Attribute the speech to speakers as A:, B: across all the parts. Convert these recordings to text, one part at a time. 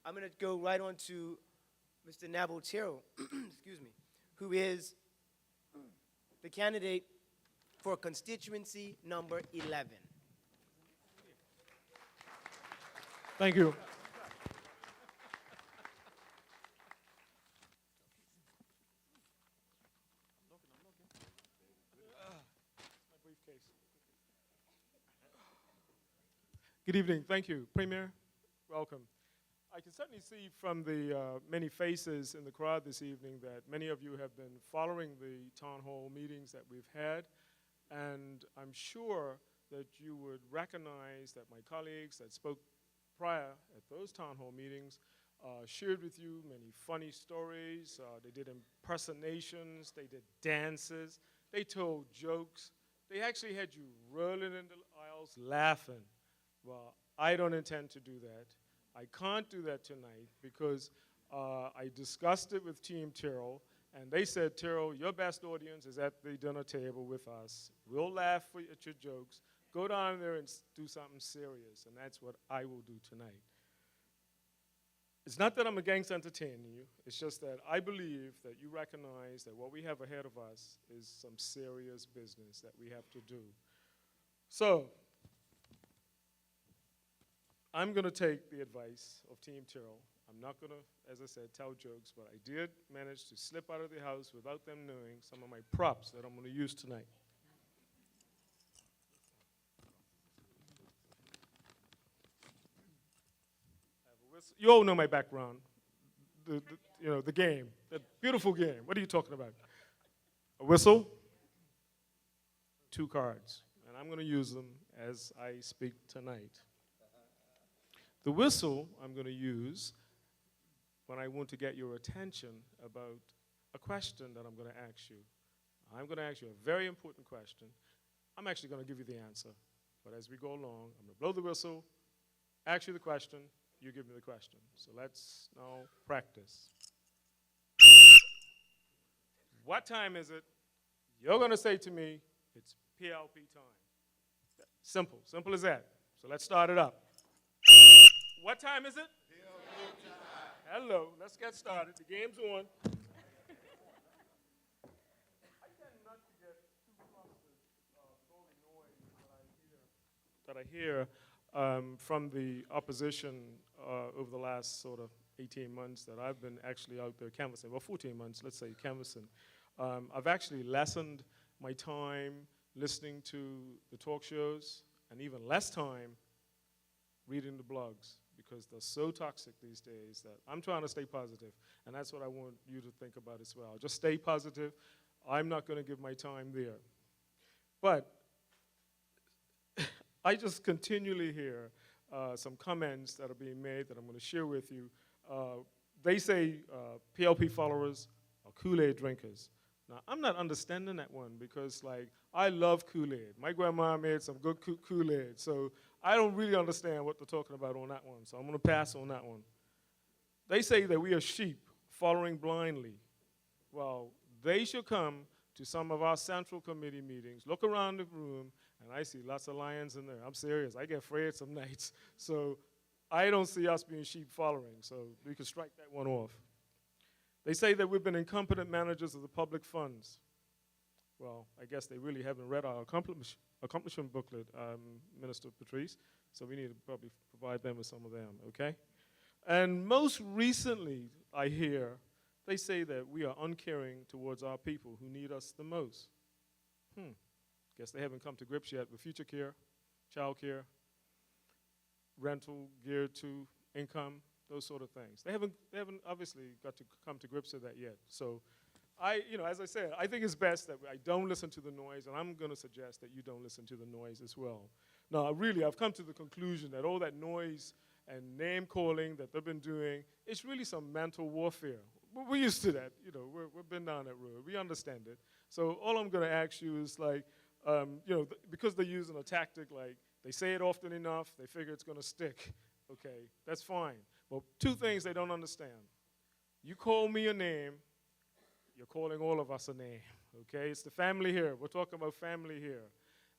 A: I'm going to go right on to Mr. Neville Tyrrell, excuse me, who is the candidate for constituency number 11.
B: Thank you. Good evening. Thank you. Premier, welcome. I can certainly see from the many faces in the crowd this evening that many of you have been following the town hall meetings that we've had, and I'm sure that you would recognize that my colleagues that spoke prior at those town hall meetings shared with you many funny stories. They did impersonations, they did dances, they told jokes. They actually had you rolling in the aisles laughing. Well, I don't intend to do that. I can't do that tonight because I discussed it with Team Tyrrell, and they said, Tyrrell, your best audience is at the dinner table with us. We'll laugh at your jokes. Go down there and do something serious, and that's what I will do tonight. It's not that I'm against entertaining you. It's just that I believe that you recognize that what we have ahead of us is some serious business that we have to do. So, I'm going to take the advice of Team Tyrrell. I'm not going to, as I said, tell jokes, but I did manage to slip out of the house without them knowing some of my props that I'm going to use tonight. You all know my background, the game, that beautiful game. What are you talking about? A whistle, 2 cards, and I'm going to use them as I speak tonight. The whistle I'm going to use when I want to get your attention about a question that I'm going to ask you. I'm going to ask you a very important question. I'm actually going to give you the answer, but as we go along, I'm going to blow the whistle, ask you the question, you give me the question. So let's now practice. What time is it? You're going to say to me, it's PLP time. Simple, simple as that. So let's start it up. What time is it? PLP time. Hello, let's get started. The game's on. I tend not to get too flustered with all the noise that I hear from the opposition over the last sort of 18 months that I've been actually out there canvassing, well 14 months, let's say canvassing. I've actually lessened my time listening to the talk shows and even less time reading the blogs because they're so toxic these days that I'm trying to stay positive, and that's what I want you to think about as well. Just stay positive. I'm not going to give my time there. But I just continually hear some comments that are being made that I'm going to share with you. They say PLP followers are Kool-Aid drinkers. Now, I'm not understanding that one because, like, I love Kool-Aid. My grandma made some good Kool-Aid, so I don't really understand what they're talking about on that one, so I'm going to pass on that one. They say that we are sheep following blindly. Well, they should come to some of our central committee meetings, look around the room, and I see lots of lions in there. I'm serious. I get afraid some nights. So I don't see us being sheep following, so we can strike that one off. They say that we've been incompetent managers of the public funds. Well, I guess they really haven't read our accomplishment booklet, Minister Patrice, so we need to probably provide them with some of them, okay? And most recently, I hear, they say that we are uncaring towards our people who need us the most. Guess they haven't come to grips yet with future care, child care, rental geared to income, those sort of things. They haven't obviously got to come to grips with that yet. So as I said, I think it's best that I don't listen to the noise, and I'm going to suggest that you don't listen to the noise as well. Now, really, I've come to the conclusion that all that noise and name calling that they've been doing, it's really some mental warfare. We're used to that. We've been down that road. We understand it. So all I'm going to ask you is, like, because they're using a tactic like they say it often enough, they figure it's going to stick. Okay, that's fine. But 2 things they don't understand. You call me a name, you're calling all of us a name. Okay, it's the family here. We're talking about family here.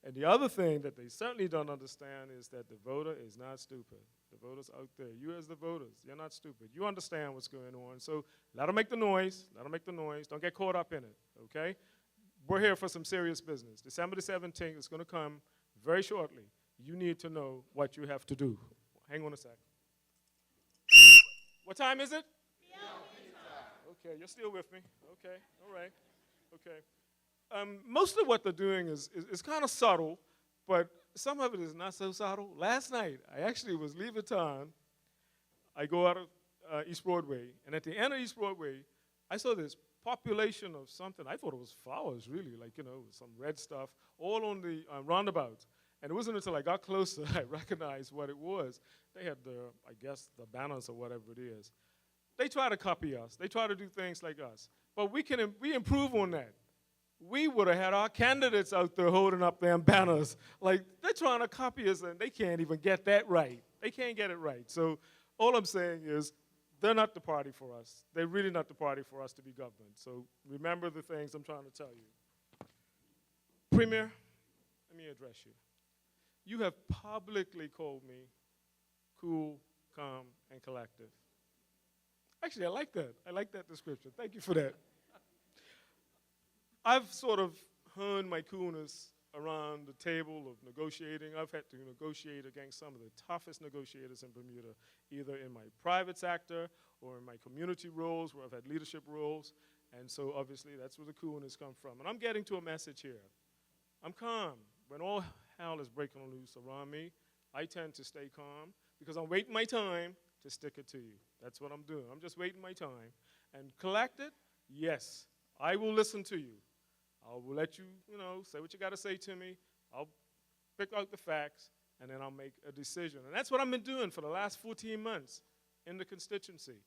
B: And the other thing that they certainly don't understand is that the voter is not stupid. The voters out there. You as the voters, you're not stupid. You understand what's going on. So let them make the noise. Let them make the noise. Don't get caught up in it, okay? We're here for some serious business. December the 17th is going to come very shortly. You need to know what you have to do. Hang on a sec. What time is it? Okay, you're still with me. Okay, all right. Okay. Most of what they're doing is kind of subtle, but some of it is not so subtle. Last night, I actually was leaving town. I go out of East Broadway, and at the end of East Broadway, I saw this population of something. I thought it was flowers, really, like, some red stuff, all on the roundabout. And it wasn't until I got closer I recognized what it was. They had I guess, the banners or whatever it is. They try to copy us. They try to do things like us. But we improve on that. We would have had our candidates out there holding up them banners. Like, they're trying to copy us, and they can't even get that right. They can't get it right. So all I'm saying is they're not the party for us. They're really not the party for us to be governed. So remember the things I'm trying to tell you. Premier, let me address you. You have publicly called me cool, calm, and collective. Actually, I like that. I like that description. Thank you for that. I've sort of honed my coolness around the table of negotiating. I've had to negotiate against some of the toughest negotiators in Bermuda, either in my private sector or in my community roles where I've had leadership roles. And so obviously that's where the coolness comes from. And I'm getting to a message here. I'm calm. When all hell is breaking loose around me, I tend to stay calm because I'm waiting my time to stick it to you. That's what I'm doing. I'm just waiting my time. And collected, yes, I will listen to you. I will let you, say what you got to say to me. I'll pick out the facts, and then I'll make a decision. And that's what I've been doing for the last 14 months in the constituency.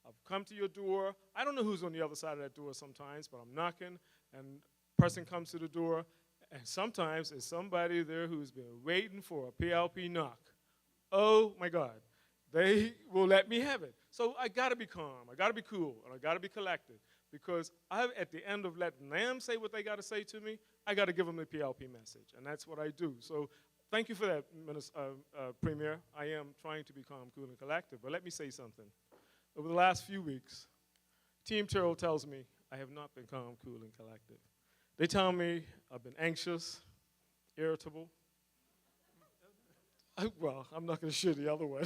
B: I've come to your door. I don't know who's on the other side of that door sometimes, but I'm knocking, and a person comes to the door, and sometimes it's somebody there who's been waiting for a PLP knock. Oh, my God. They will let me have it. So I got to be calm. I got to be cool, and I got to be collected. Because at the end of letting them say what they got to say to me, I got to give them the PLP message, and that's what I do. So thank you for that, Premier. I am trying to be calm, cool, and collective. But let me say something. Over the last few weeks, Team Tyrrell tells me I have not been calm, cool, and collective. They tell me I've been anxious, irritable. Well, I'm not going to share the other one.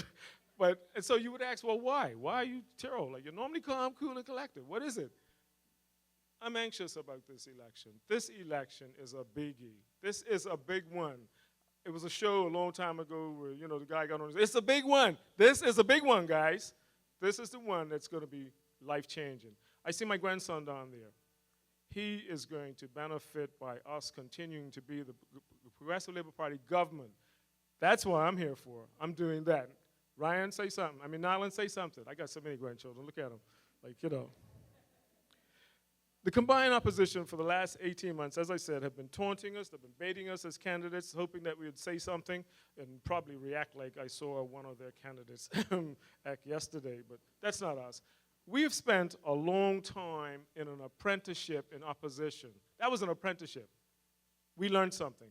B: And so you would ask, well, why? Why are you Tyrrell? Like, you're normally calm, cool, and collective. What is it? I'm anxious about this election. This election is a biggie. This is a big one. It was a show a long time ago where, the guy got on his, it's a big one. This is a big one, guys. This is the one that's going to be life-changing. I see my grandson down there. He is going to benefit by us continuing to be the Progressive Labor Party government. That's what I'm here for. I'm doing that. Ryan, say something. Nyland, say something. I got so many grandchildren. Look at them. The combined opposition for the last 18 months, as I said, have been taunting us. They've been baiting us as candidates, hoping that we would say something and probably react like I saw one of their candidates act yesterday, but that's not us. We have spent a long time in an apprenticeship in opposition. That was an apprenticeship. We learned something.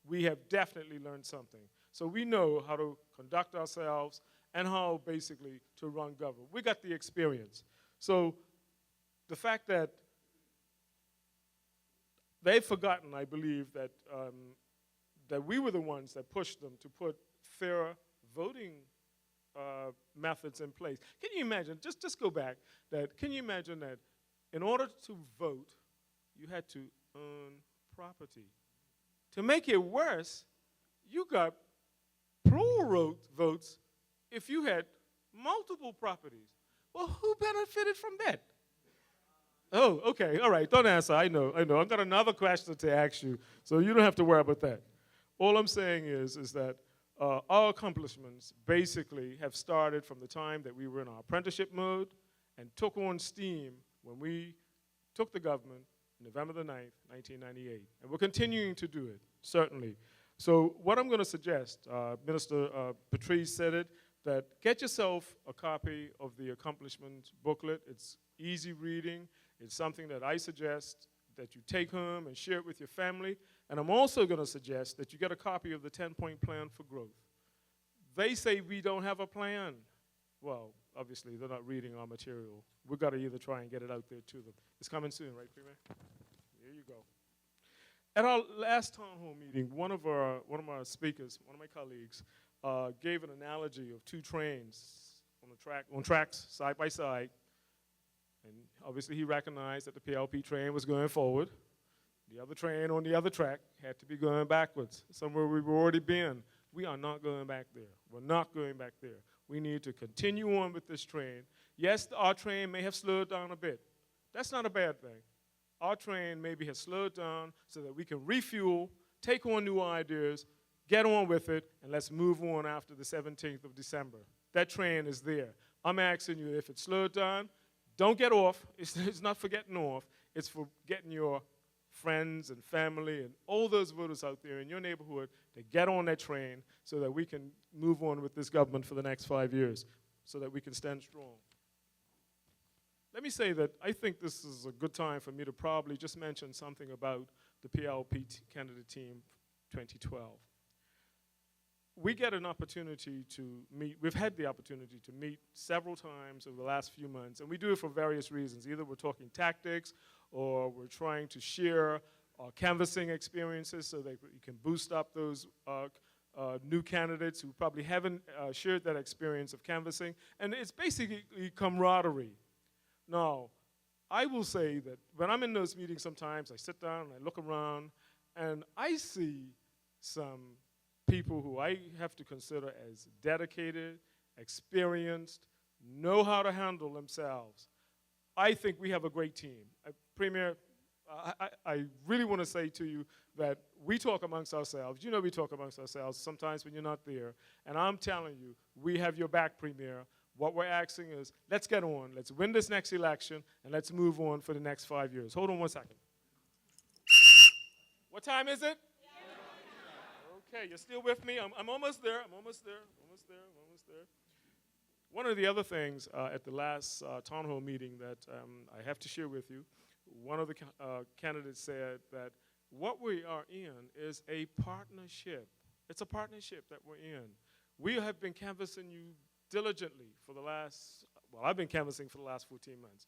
B: We have definitely learned something. So we know how to conduct ourselves and how basically to run government. We got the experience. So the fact that they've forgotten, I believe, that we were the ones that pushed them to put fair voting methods in place. Can you imagine, just go back, can you imagine that in order to vote, you had to own property? To make it worse, you got plural votes if you had multiple properties. Well, who benefited from that? Oh, okay, all right, don't answer, I know. I've got another question to ask you, so you don't have to worry about that. All I'm saying is that our accomplishments basically have started from the time that we were in our apprenticeship mode and took on steam when we took the government November the 9th, 1998. And we're continuing to do it, certainly. So what I'm going to suggest, Minister Patrice said it, that get yourself a copy of the accomplishment booklet. It's easy reading. It's something that I suggest that you take home and share it with your family. And I'm also going to suggest that you get a copy of the 10-point plan for growth. They say we don't have a plan. Well, obviously, they're not reading our material. We've got to either try and get it out there to them. It's coming soon, right, Premier? There you go. At our last town hall meeting, one of my speakers, one of my colleagues, gave an analogy of two trains on tracks side by side, and obviously he recognized that the PLP train was going forward. The other train on the other track had to be going backwards, somewhere we've already been. We are not going back there. We're not going back there. We need to continue on with this train. Yes, our train may have slowed down a bit. That's not a bad thing. Our train maybe has slowed down so that we can refuel, take on new ideas, get on with it, and let's move on after the 17th of December. That train is there. I'm asking you, if it's slowed down, don't get off. It's not for getting off. It's for getting your friends and family and all those voters out there in your neighborhood to get on that train so that we can move on with this government for the next 5 years, so that we can stand strong. Let me say that I think this is a good time for me to probably just mention something about the PLP candidate team 2012. We get an opportunity to meet, we've had the opportunity to meet several times over the last few months, and we do it for various reasons. Either we're talking tactics, or we're trying to share our canvassing experiences so that we can boost up those new candidates who probably haven't shared that experience of canvassing. And it's basically camaraderie. Now, I will say that when I'm in those meetings sometimes, I sit down and I look around, and I see some people who I have to consider as dedicated, experienced, know how to handle themselves. I think we have a great team. Premier, I really want to say to you that we talk amongst ourselves. You know we talk amongst ourselves sometimes when you're not there. And I'm telling you, we have your back, Premier. What we're asking is, let's get on. Let's win this next election, and let's move on for the next 5 years. Hold on one second. What time is it? Okay, you're still with me? I'm almost there. I'm almost there. One of the other things at the last town hall meeting that I have to share with you, one of the candidates said that what we are in is a partnership. It's a partnership that we're in. We have been canvassing you diligently for the last, well, I've been canvassing for the last 14 months.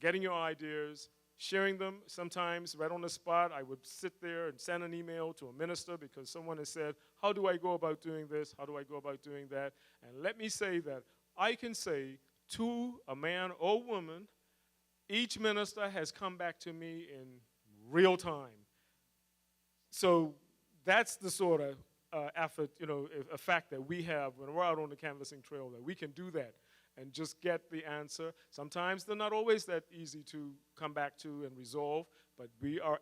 B: Getting your ideas, sharing them, sometimes right on the spot. I would sit there and send an email to a minister because someone has said, how do I go about doing this? How do I go about doing that? And let me say that I can say to a man or woman, each minister has come back to me in real time. So that's the sort of effort, a fact that we have when we're out on the canvassing trail, that we can do that and just get the answer. Sometimes they're not always that easy to come back to and resolve, but we are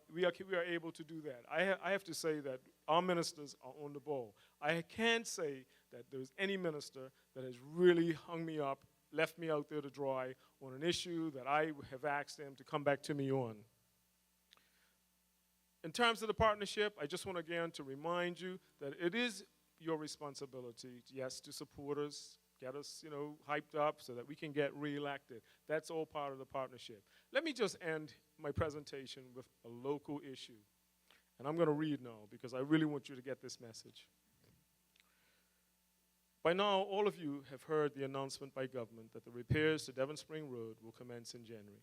B: able to do that. I have to say that our ministers are on the ball. I can't say that there's any minister that has really hung me up, left me out there to dry on an issue that I have asked them to come back to me on. In terms of the partnership, I just want again to remind you that it is your responsibility, yes, to support us, get us, hyped up so that we can get reelected. That's all part of the partnership. Let me just end my presentation with a local issue. And I'm going to read now because I really want you to get this message. By now, all of you have heard the announcement by government that the repairs to Devon Spring Road will commence in January.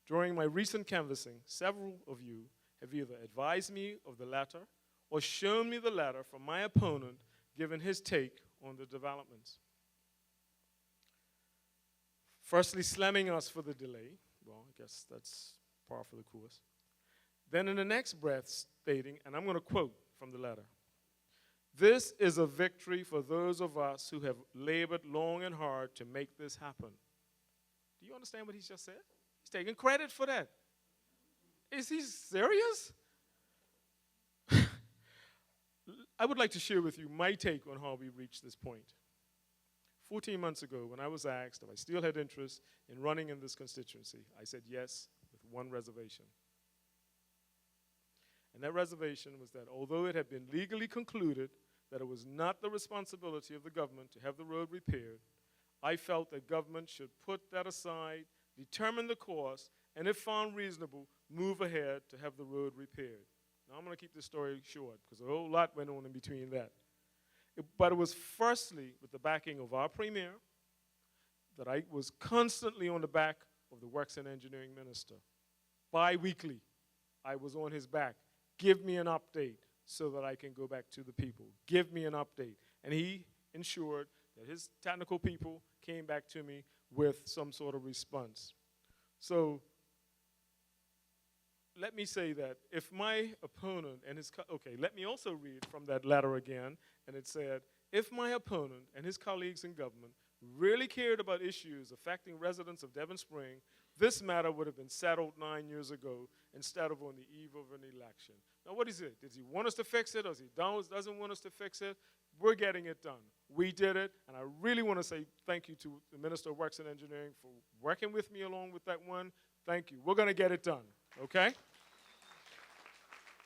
B: During my recent canvassing, several of you have either advised me of the latter or shown me the letter from my opponent giving his take on the developments. Firstly, slamming us for the delay. Well, I guess that's par for the course. Then in the next breath stating, and I'm going to quote from the letter, "This is a victory for those of us who have labored long and hard to make this happen." Do you understand what he's just said? He's taking credit for that. Is he serious? I would like to share with you my take on how we reached this point. 14 months ago, when I was asked if I still had interest in running in this constituency, I said yes with one reservation. And that reservation was that although it had been legally concluded that it was not the responsibility of the government to have the road repaired, I felt that government should put that aside, determine the cost, and if found reasonable, move ahead to have the road repaired. Now I'm going to keep this story short because a whole lot went on in between that. But it was firstly with the backing of our premier that I was constantly on the back of the Works and Engineering Minister. Bi-weekly, I was on his back. Give me an update so that I can go back to the people. Give me an update. And he ensured that his technical people came back to me with some sort of response. So let me say that if my opponent and his, okay, let me also read from that letter again, and it said, if my opponent and his colleagues in government really cared about issues affecting residents of Devon Spring, this matter would have been settled 9 years ago instead of on the eve of an election. Now, what is it? Does he want us to fix it, or does he doesn't want us to fix it? We're getting it done. We did it, and I really want to say thank you to the Minister of Works and Engineering for working with me along with that one. Thank you. We're going to get it done, okay?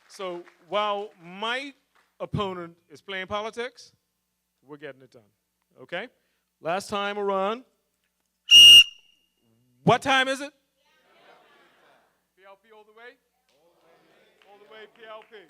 B: So while my opponent is playing politics, we're getting it done, okay? Last time around, what time is it? PLP all the way? All the way PLP.